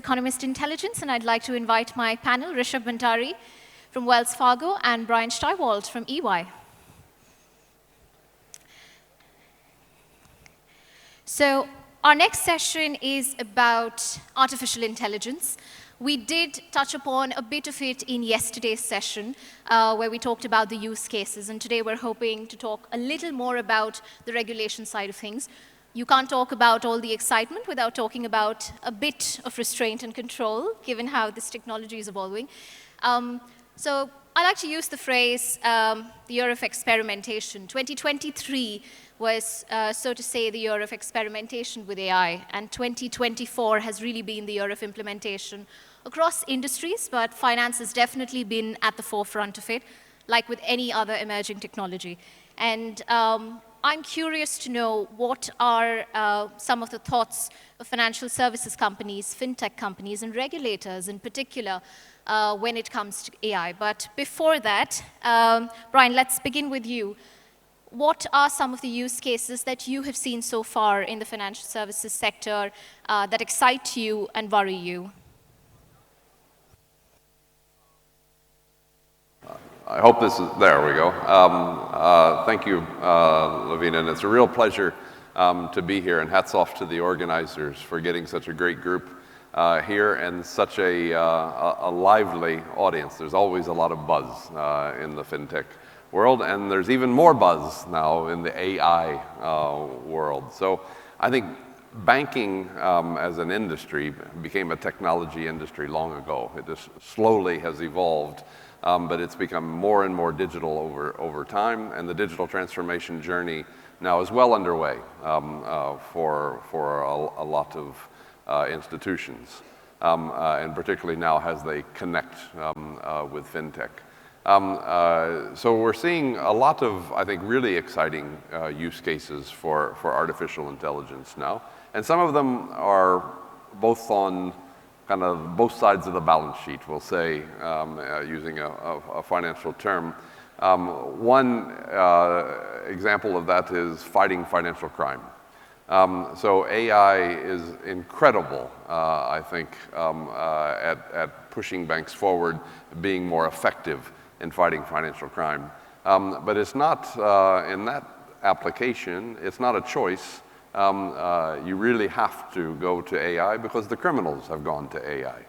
Economist Intelligence, and I'd like to invite my panel, Rishabh Bhandari from Wells Fargo and Bryan Stirewalt from EY. So our next session is about artificial intelligence. We did touch upon a bit of it in yesterday's session, where we talked about the use cases, and today we're hoping to talk a little more about the regulation side of things. You can't talk about all the excitement without talking about a bit of restraint and control, given how this technology is evolving. So I like to use the phrase, the year of experimentation. 2023 was, so to say, the year of experimentation with AI, and 2024 has really been the year of implementation across industries, but finance has definitely been at the forefront of it, like with any other emerging technology. And I'm curious to know what are some of the thoughts of financial services companies, fintech companies, and regulators in particular when it comes to AI. But before that, Bryan, let's begin with you. What are some of the use cases that you have seen so far in the financial services sector that excite you and worry you? I hope this is, there we go. Thank you, Laveena, and it's a real pleasure to be here, and hats off to the organizers for getting such a great group here and such a lively audience. There's always a lot of buzz in the fintech world, and there's even more buzz now in the AI world. So I think banking as an industry became a technology industry long ago. It just slowly has evolved. But it's become more and more digital over time, and the digital transformation journey now is well underway for a lot of institutions, and particularly now as they connect with fintech. So we're seeing a lot of, I think, really exciting use cases for artificial intelligence now, and some of them are both on kind of both sides of the balance sheet, we'll say, using a financial term. One example of that is fighting financial crime. So AI is incredible, I think, at pushing banks forward, being more effective in fighting financial crime. But it's not, in that application, it's not a choice. You really have to go to AI because the criminals have gone to AI.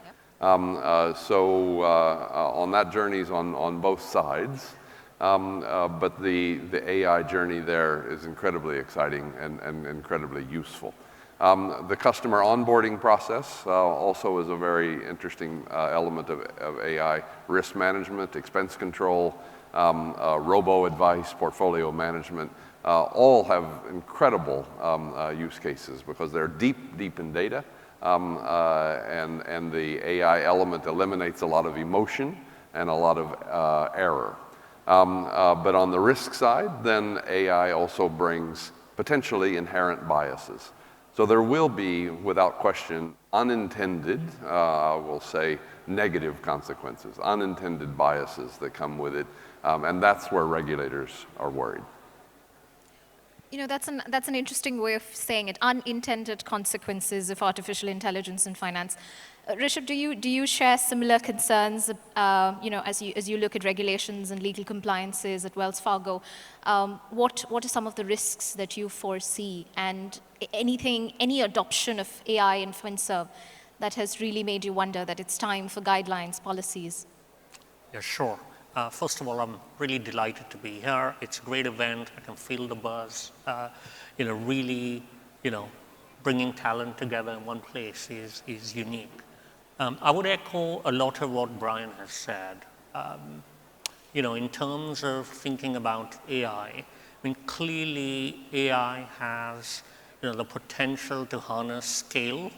Yep. So on that journey is on both sides, but the AI journey there is incredibly exciting and incredibly useful. The customer onboarding process also is a very interesting element of AI. Risk management, expense control, robo-advice, portfolio management, all have incredible use cases because they're deep in data, and the AI element eliminates a lot of emotion and a lot of error. But on the risk side, then AI also brings potentially inherent biases. So there will be, without question, unintended, we'll say, negative consequences, unintended biases that come with it, and that's where regulators are worried. You know, that's an interesting way of saying it, unintended consequences of artificial intelligence in finance. Rishabh, do you share similar concerns, you know, as you look at regulations and legal compliances at Wells Fargo? What are some of the risks that you foresee, and any adoption of AI in FinServ that has really made you wonder that it's time for guidelines, policies? Yeah, sure. First of all, I'm really delighted to be here. It's a great event. I can feel the buzz. You know, really, you know, bringing talent together in one place is unique. I would echo a lot of what Bryan has said. You know, in terms of thinking about AI, I mean, clearly AI has, you know, the potential to harness scale,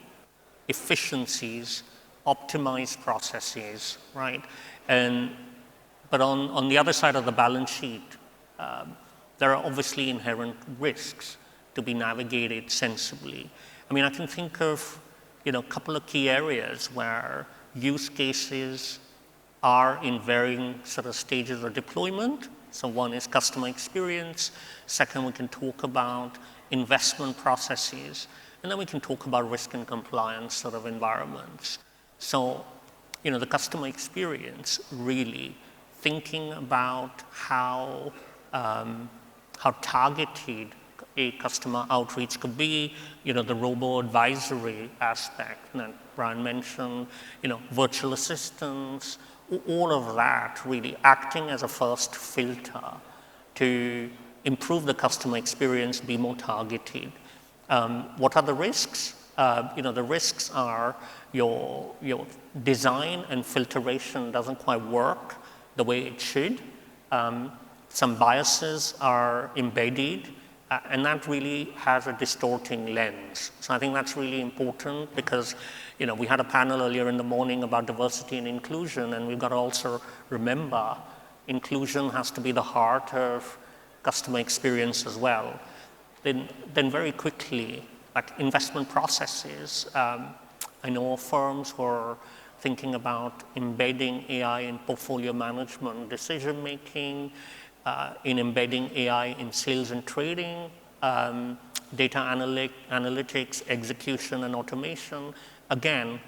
efficiencies, optimize processes, right? But on the other side of the balance sheet, there are obviously inherent risks to be navigated sensibly. I mean, I can think of, you know, a couple of key areas where use cases are in varying sort of stages of deployment. So one is customer experience. Second, we can talk about investment processes. And then we can talk about risk and compliance sort of environments. So, the customer experience, really thinking about how targeted a customer outreach could be, the robo-advisory aspect that Bryan mentioned, virtual assistants, all of that really acting as a first filter to improve the customer experience, be more targeted. What are the risks? The risks are your design and filtration doesn't quite work the way it should. Some biases are embedded, and that really has a distorting lens. So I think that's really important because, we had a panel earlier in the morning about diversity and inclusion, and we've got to also remember inclusion has to be the heart of customer experience as well. Then very quickly, like investment processes, I know firms who are thinking about embedding AI in portfolio management, decision making, in embedding AI in sales and trading, data analytics, execution and automation. Again,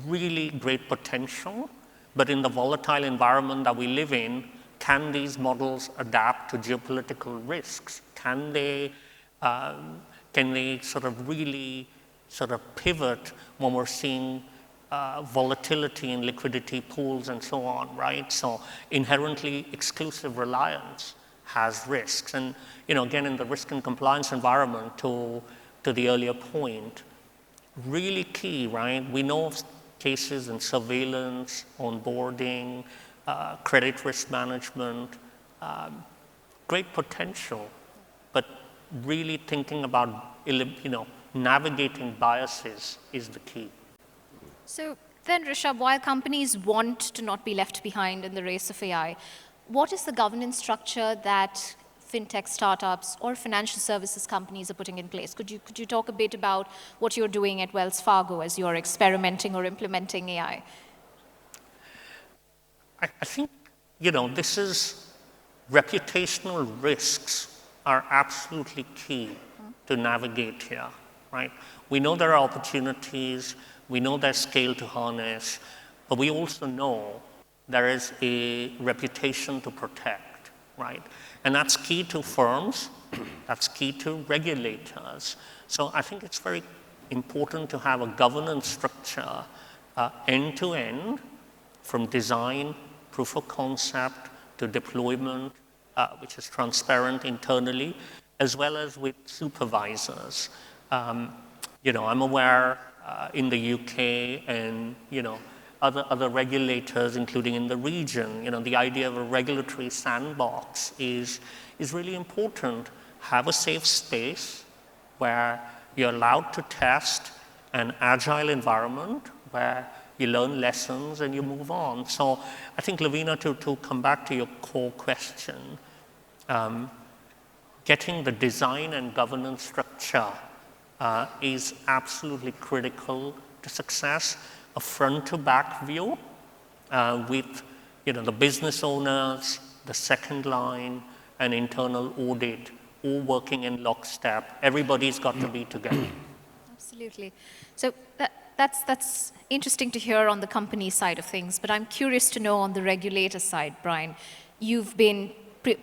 really great potential, but in the volatile environment that we live in, can these models adapt to geopolitical risks? Can they sort of really sort of pivot when we're seeing volatility in liquidity pools and so on, right? So inherently exclusive reliance has risks. And, again, in the risk and compliance environment, to the earlier point, really key, right? We know of cases in surveillance, onboarding, credit risk management, great potential, but really thinking about, navigating biases is the key. So then, Rishabh, while companies want to not be left behind in the race of AI, what is the governance structure that fintech startups or financial services companies are putting in place? Could you talk a bit about what you're doing at Wells Fargo as you're experimenting or implementing AI? I think, this is reputational risks are absolutely key to navigate here, right? We know there are opportunities, we know there's scale to harness, but we also know there is a reputation to protect, right? And that's key to firms, that's key to regulators. So I think it's very important to have a governance structure end to end, from design, proof of concept, to deployment, which is transparent internally, as well as with supervisors. I'm aware in the UK and, other regulators, including in the region, the idea of a regulatory sandbox is really important. Have a safe space where you're allowed to test an agile environment where you learn lessons and you move on. So I think, Laveena, to come back to your core question, getting the design and governance structure is absolutely critical to success. A front-to-back view with the business owners, the second line, and internal audit, all working in lockstep. Everybody's got to be together. Absolutely. So that's interesting to hear on the company side of things, but I'm curious to know on the regulator side, Bryan. You've been,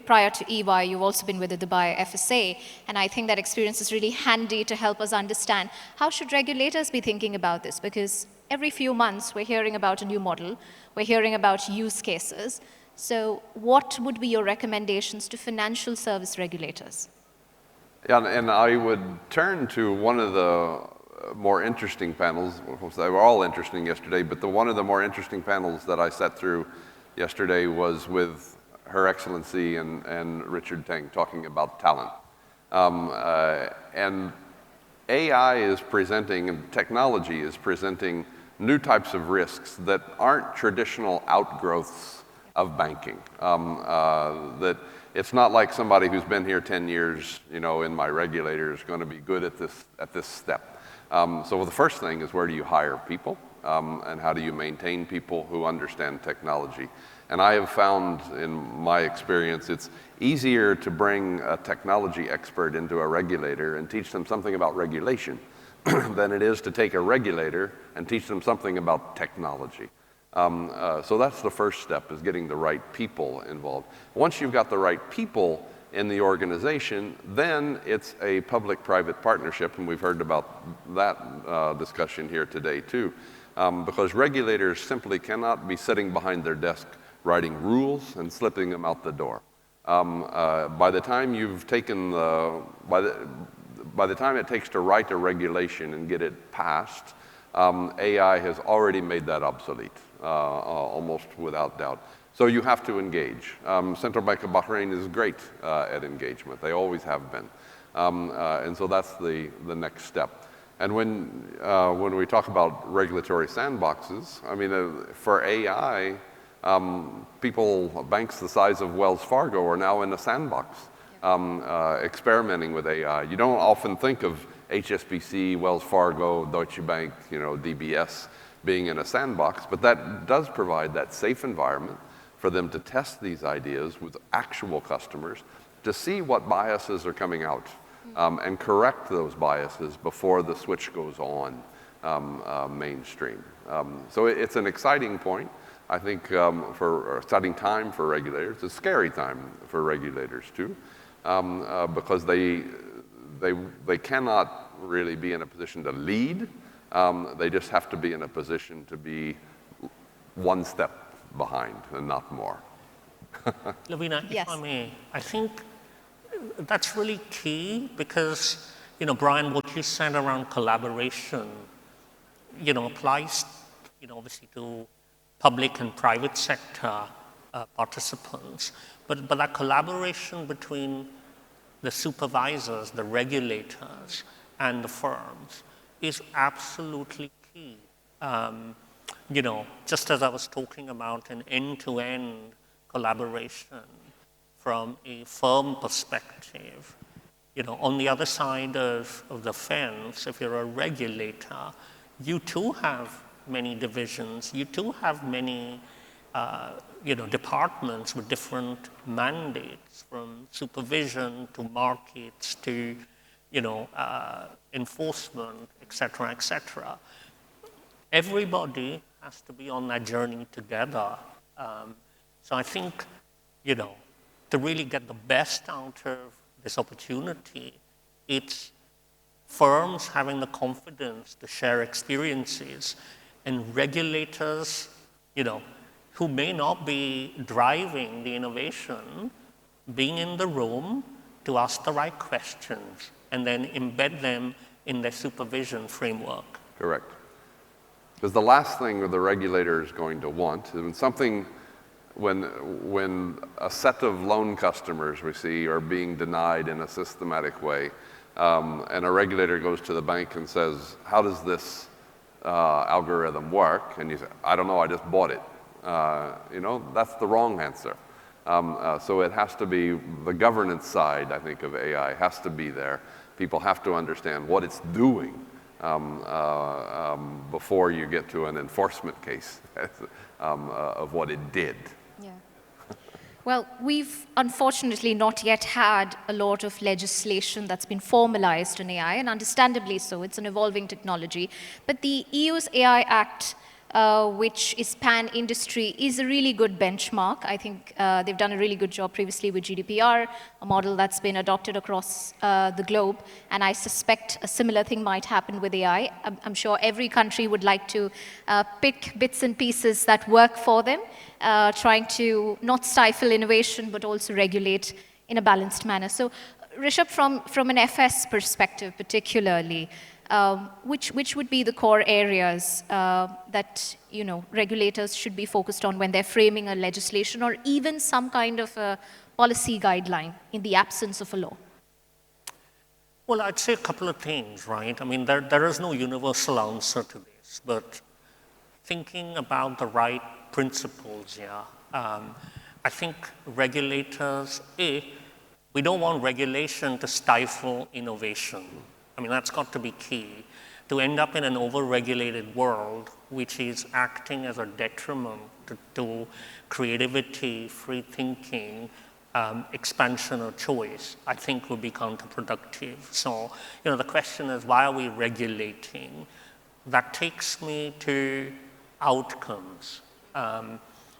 prior to EY, you've also been with the Dubai FSA, and I think that experience is really handy to help us understand how should regulators be thinking about this, because every few months we're hearing about a new model, we're hearing about use cases. So what would be your recommendations to financial service regulators? Yeah, and I would turn to one of the more interesting panels. They were all interesting yesterday, but one of the more interesting panels that I sat through yesterday was with Her Excellency and Richard Teng talking about talent. And AI is presenting, and technology is presenting new types of risks that aren't traditional outgrowths of banking. That it's not like somebody who's been here 10 years, in my regulator is going to be good at this step. So the first thing is, where do you hire people? And how do you maintain people who understand technology? And I have found, in my experience, it's easier to bring a technology expert into a regulator and teach them something about regulation than it is to take a regulator and teach them something about technology. So that's the first step, is getting the right people involved. Once you've got the right people in the organization, then it's a public-private partnership, and we've heard about that discussion here today too, because regulators simply cannot be sitting behind their desk writing rules and slipping them out the door. By the time you've taken by the time it takes to write a regulation and get it passed, AI has already made that obsolete, almost without doubt. So you have to engage. Central Bank of Bahrain is great at engagement. They always have been. And so that's the next step. And when we talk about regulatory sandboxes, I mean, for AI, banks the size of Wells Fargo are now in a sandbox, experimenting with AI. You don't often think of HSBC, Wells Fargo, Deutsche Bank, DBS being in a sandbox, but that does provide that safe environment for them to test these ideas with actual customers to see what biases are coming out and correct those biases before the switch goes on mainstream. So it's an exciting point, I think, for exciting time for regulators. It's a scary time for regulators too, because they cannot really be in a position to lead. They just have to be in a position to be one step behind and not more. Laveena, Yes. if I may, I think that's really key because, Bryan, what you said around collaboration, applies, obviously to public and private sector participants. But that collaboration between the supervisors, the regulators, and the firms is absolutely key. Just as I was talking about an end-to-end collaboration from a firm perspective, on the other side of the fence, if you're a regulator, you too have many divisions, you too have many departments with different mandates, from supervision to markets to enforcement, et cetera, et cetera. Everybody has to be on that journey together. So I think, to really get the best out of this opportunity, it's firms having the confidence to share experiences, and regulators, who may not be driving the innovation, being in the room to ask the right questions and then embed them in their supervision framework. Correct. Because the last thing the regulator is going to want is when a set of loan customers we see are being denied in a systematic way, and a regulator goes to the bank and says, how does this algorithm work? And you say, I don't know, I just bought it. That's the wrong answer. So it has to be the governance side, I think, of AI has to be there. People have to understand what it's doing before you get to an enforcement case of what it did. Yeah. Well, we've unfortunately not yet had a lot of legislation that's been formalized on AI, and understandably so. It's an evolving technology. But the EU's AI Act, which is pan-industry, is a really good benchmark. I think they've done a really good job previously with GDPR, a model that's been adopted across the globe, and I suspect a similar thing might happen with AI. I'm sure every country would like to pick bits and pieces that work for them, trying to not stifle innovation, but also regulate in a balanced manner. So, Rishabh, from an FS perspective particularly, which would be the core areas that regulators should be focused on when they're framing a legislation or even some kind of a policy guideline in the absence of a law? Well, I'd say a couple of things, right? I mean, there is no universal answer to this, but thinking about the right principles, I think regulators, we don't want regulation to stifle innovation. I mean, that's got to be key. To end up in an over-regulated world, which is acting as a detriment to creativity, free thinking, expansion or choice, I think would be counterproductive. So, the question is, why are we regulating? That takes me to outcomes.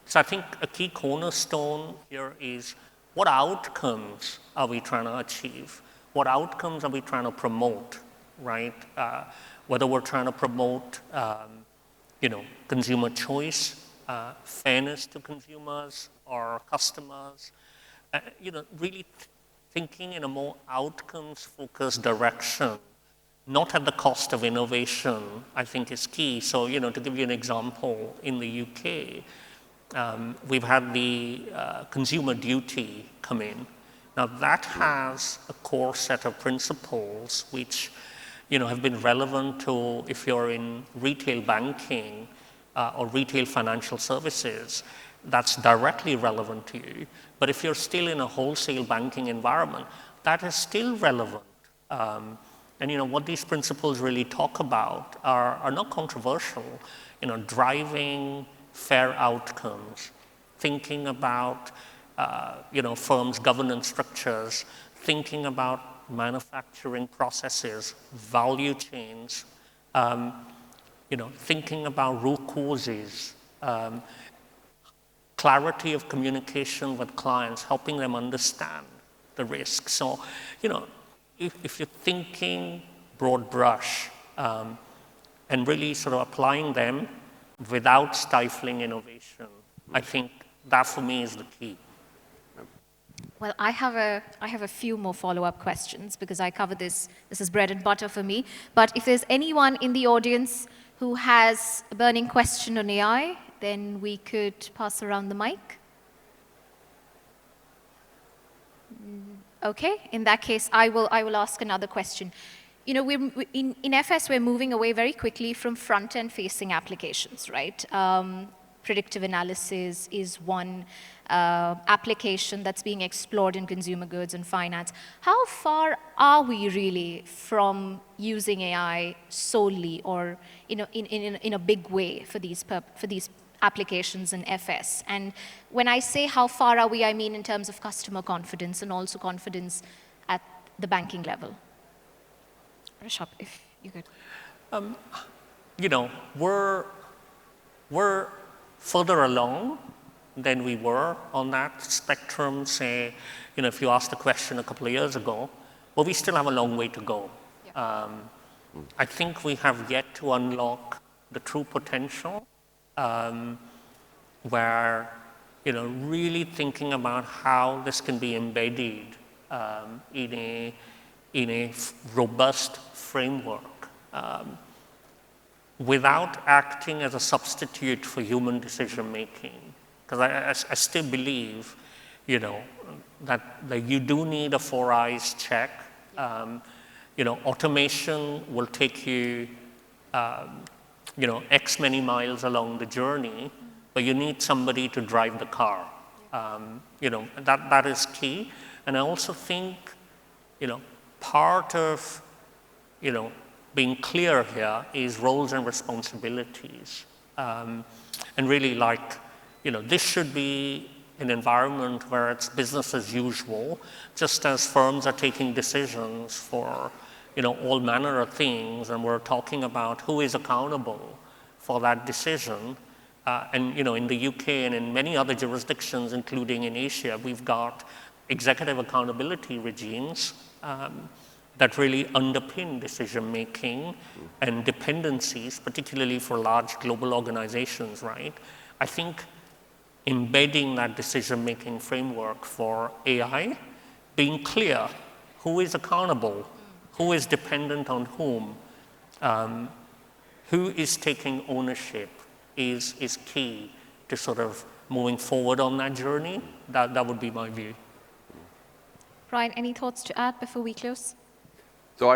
So I think a key cornerstone here is, what outcomes are we trying to achieve? What outcomes are we trying to promote, right? Whether we're trying to promote, consumer choice, fairness to consumers or customers, really thinking in a more outcomes-focused direction, not at the cost of innovation, I think is key. So, to give you an example, in the UK, we've had the consumer duty come in. Now, that has a core set of principles which, have been relevant to if you're in retail banking or retail financial services, that's directly relevant to you. But if you're still in a wholesale banking environment, that is still relevant. And what these principles really talk about are not controversial. Driving fair outcomes, thinking about firms' governance structures, thinking about manufacturing processes, value chains, thinking about root causes, clarity of communication with clients, helping them understand the risk. So, if you're thinking broad brush and really sort of applying them without stifling innovation, I think that for me is the key. Well, I have a few more follow-up questions because I cover this. This is bread and butter for me. But if there's anyone in the audience who has a burning question on AI, then we could pass around the mic. Okay, in that case, I will ask another question. In FS, we're moving away very quickly from front-end facing applications, right? Predictive analysis is one application that's being explored in consumer goods and finance. How far are we really from using AI solely or in a big way for these applications in FS? And when I say how far are we, I mean in terms of customer confidence and also confidence at the banking level. Rishabh, if you could. We're further along than we were on that spectrum, say, if you asked the question a couple of years ago, well, we still have a long way to go. Yeah. I think we have yet to unlock the true potential where, really thinking about how this can be embedded in a robust framework without acting as a substitute for human decision making. Because I still believe, that you do need a 4 eyes check. Automation will take you, X many miles along the journey, but you need somebody to drive the car. That is key. And I also think, part of, being clear here is roles and responsibilities. And really this should be an environment where it's business as usual, just as firms are taking decisions for, all manner of things, and we're talking about who is accountable for that decision. And, in the UK and in many other jurisdictions, including in Asia, we've got executive accountability regimes that really underpin decision-making and dependencies, particularly for large global organizations, right? I think embedding that decision-making framework for AI, being clear who is accountable, who is dependent on whom, who is taking ownership is key to sort of moving forward on that journey. That would be my view. Bryan, any thoughts to add before we close? So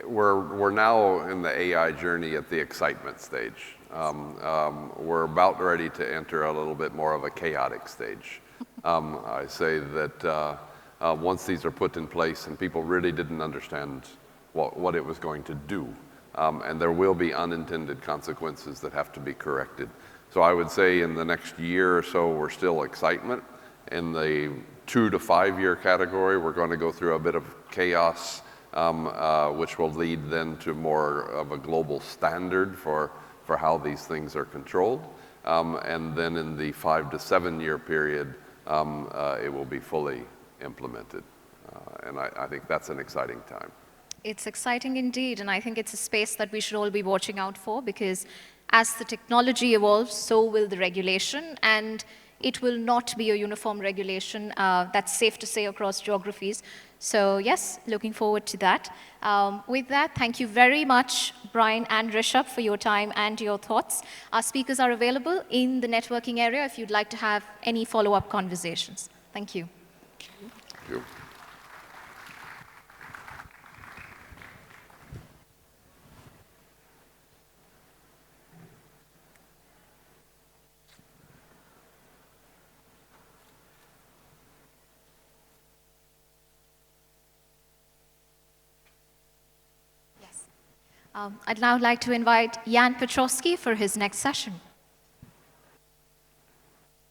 we're now in the AI journey at the excitement stage. We're about ready to enter a little bit more of a chaotic stage. I say that once these are put in place and people really didn't understand what it was going to do, and there will be unintended consequences that have to be corrected. So I would say in the next year or so, we're still excitement, In the 2 to 5 year category, we're going to go through a bit of chaos, which will lead then to more of a global standard for how these things are controlled. And then in the 5 to 7 year period, it will be fully implemented. And I think that's an exciting time. It's exciting indeed, and I think it's a space that we should all be watching out for, because as the technology evolves, so will the regulation, and it will not be a uniform regulation, that's safe to say, across geographies. So yes, looking forward to that. With that, thank you very much, Bryan and Rishabh, for your time and your thoughts. Our speakers are available in the networking area if you'd like to have any follow-up conversations. Thank you. Thank you. I'd now like to invite Jan Petrowski for his next session.